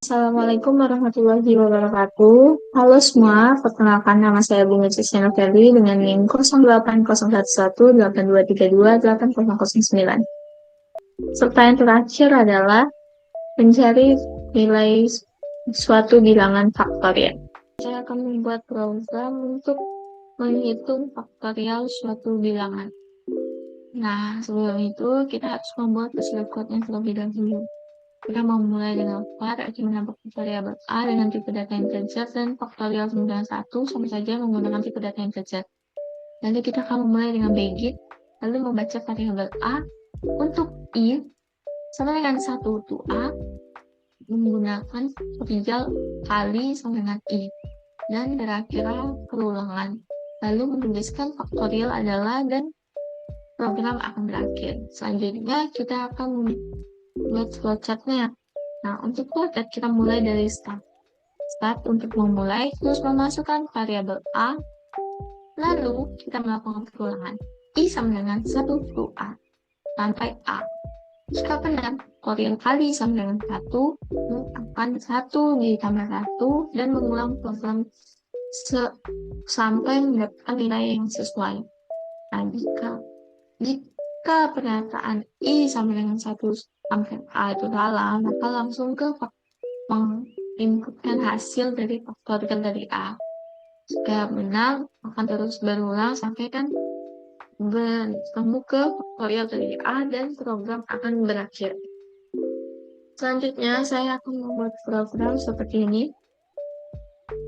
Assalamualaikum warahmatullahi wabarakatuh. Halo semua, perkenalkan nama saya Bunga Ciciana Ferdi dengan NIM 08011823280009. Serta yang terakhir adalah mencari nilai suatu bilangan faktorial. Saya akan membuat program untuk menghitung faktorial suatu bilangan. Nah, sebelum itu kita harus membuat hasil code-nya terlebih dahulu. Kita memulai dengan var akan menambahkan variabel a dengan tipe data integer dan faktorial 91 sama saja menggunakan tipe data integer. Lalu kita akan memulai dengan begit, lalu membaca variabel a untuk i sama dengan 1 to a menggunakan integral kali sama dengan i dan berakhir perulangan. Lalu menuliskan faktorial adalah dan program akan berakhir. Selanjutnya kita akan buat flowchart-nya. Nah, untuk flowchart kita mulai dari start. Start untuk memulai, terus memasukkan variabel a, lalu kita melakukan perulangan. I sama dengan 1 to a, sampai a. Jika benar, faktorial kali sama dengan 1, akan 1 ditambah 1, dan mengulang program sampai mendapatkan nilai yang sesuai. Nah, jika pernyataan I sama dengan 1 sampai A itu salah, maka langsung ke menginputkan hasil dari faktorial dari A. Jika benar, akan terus berulang sampai kan bertemu ke faktorial dari A dan program akan berakhir. Selanjutnya, saya akan membuat program seperti ini.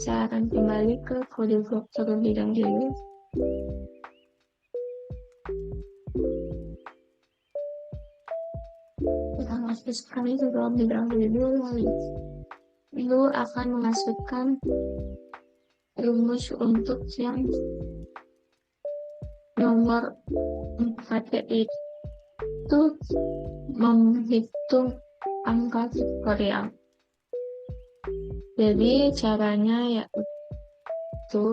Saya akan kembali ke kode blok terlebih dahulu. Kita masukkan itu terlebih dahulu, lalu akan memasukkan rumus untuk yang nomor 4, yaitu menghitung angka faktorial. Jadi caranya yaitu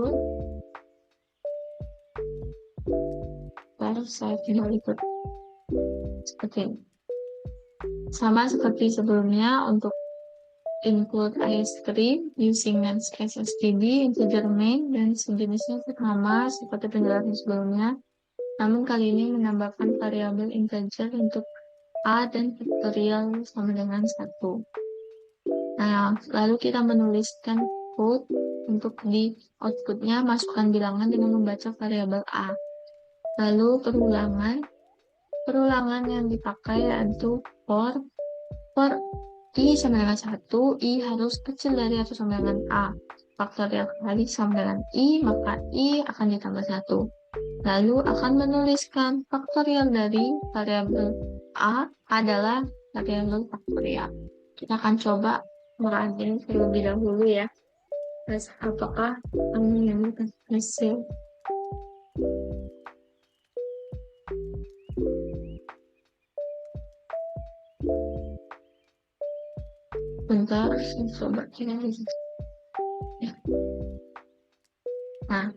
harus saya kembali ke seperti ini. Sama seperti sebelumnya, untuk include iStream using namespace std, integer main, dan sejenisnya sama seperti penjelasan sebelumnya. Namun kali ini menambahkan variabel integer untuk a dan faktorial sama dengan 1. Nah, lalu kita menuliskan code untuk di outputnya masukkan bilangan dengan membaca variabel a. Lalu perulangan yang dipakai yaitu for i sama dengan 1, i harus kecil dari atau sama dengan a. Faktorial kali sama dengan i, maka i akan ditambah 1. Lalu akan menuliskan faktorial dari variabel a adalah variabel faktorial. Kita akan coba merangin terlebih dahulu ya. Terus apakah kami menemukan hasil? Bentar, saya coba lagi. Ya. Nah,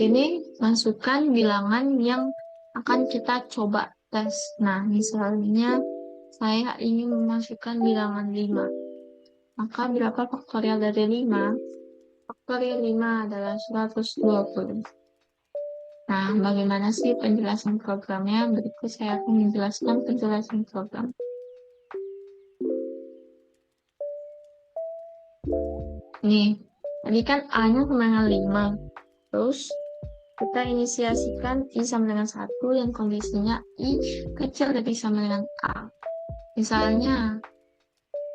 ini masukkan bilangan yang akan kita coba tes. Nah, misalnya saya ingin memasukkan bilangan 5. Maka berapa faktorial dari 5? Faktorial 5 adalah 120. Nah, bagaimana sih penjelasan programnya? Berikut saya akan menjelaskan penjelasan program. Nih, tadi kan A-nya sama dengan 5. Terus, kita inisiasikan I sama dengan 1 yang kondisinya I kecil dari sama dengan A. Misalnya,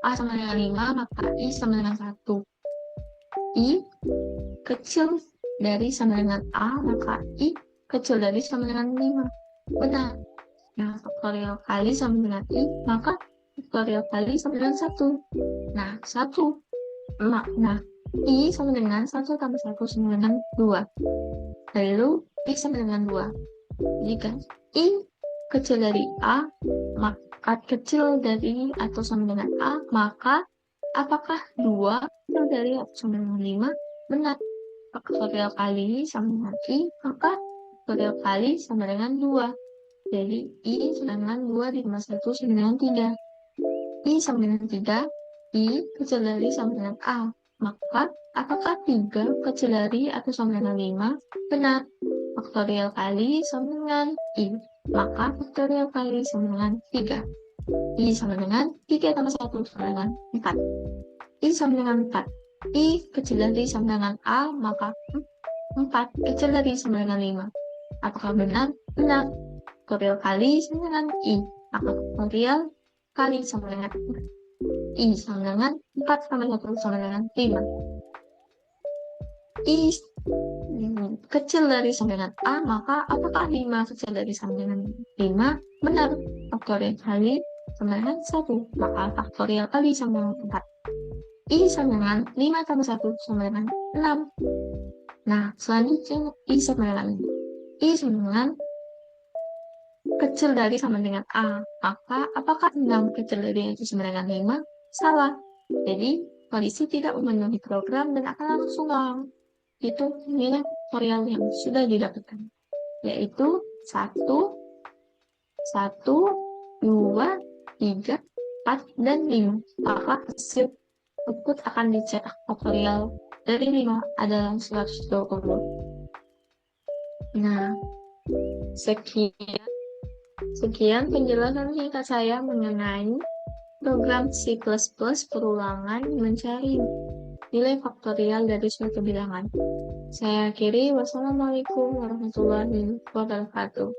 A sama dengan 5, maka I sama dengan 1. I kecil dari sama dengan A, maka I kecil dari sama dengan 5. Benar. Nah, faktorial kali sama dengan I, maka faktorial kali sama dengan 1. Nah, 1. Nah, I sama dengan 1 tambah 1 sama dengan 2. Lalu, I sama dengan 2. Jika I kecil dari A, maka kecil dari atau sama dengan A, maka apakah 2 kecil dari atau sama dengan 5? Benar. Faktorial kali sama dengan I, maka faktorial kali sama dengan 2. Jadi, I sama dengan 2 ditambah 1 sama dengan 3. I sama dengan 3, I kecil dari sama dengan A. Maka, apakah 3 kecil dari atau sama dengan 5? Benar. Faktorial kali sama dengan I. Maka, faktorial kali sama dengan 3. I sama dengan 3 tambah 1 sama dengan 4. I sama dengan 4. I kecil dari sama dengan A, maka 4 kecil dari sama dengan 5. Apakah benar? Benar. Faktorial kali sama dengan I. Maka faktorial kali sama dengan I sama dengan 4 tambah 1 sama dengan 5. I kecil dari sama dengan A, maka apakah 5 kecil dari sama dengan 5? Benar. Faktorial kali sama dengan 1. Maka faktorial kali sama dengan 4. I sama dengan 5 tambah 1 sama dengan 6. Nah, selanjutnya I sama dengan I sama dengan kecil dari sama dengan A. Maka apakah 6 kecil dari itu sama dengan 5? Salah. Jadi, kondisi tidak memenuhi program dan akan langsung itu nilai faktorial yang sudah didapatkan, yaitu 1, 1, 2, 3, 4, dan 5. Maka hasil output akan dicetak faktorial dari 5 adalah 120. Nah, sekian penjelasan singkat saya mengenai program C++ perulangan mencari nilai faktorial dari suatu bilangan. Saya akhiri, wassalamualaikum warahmatullahi wabarakatuh.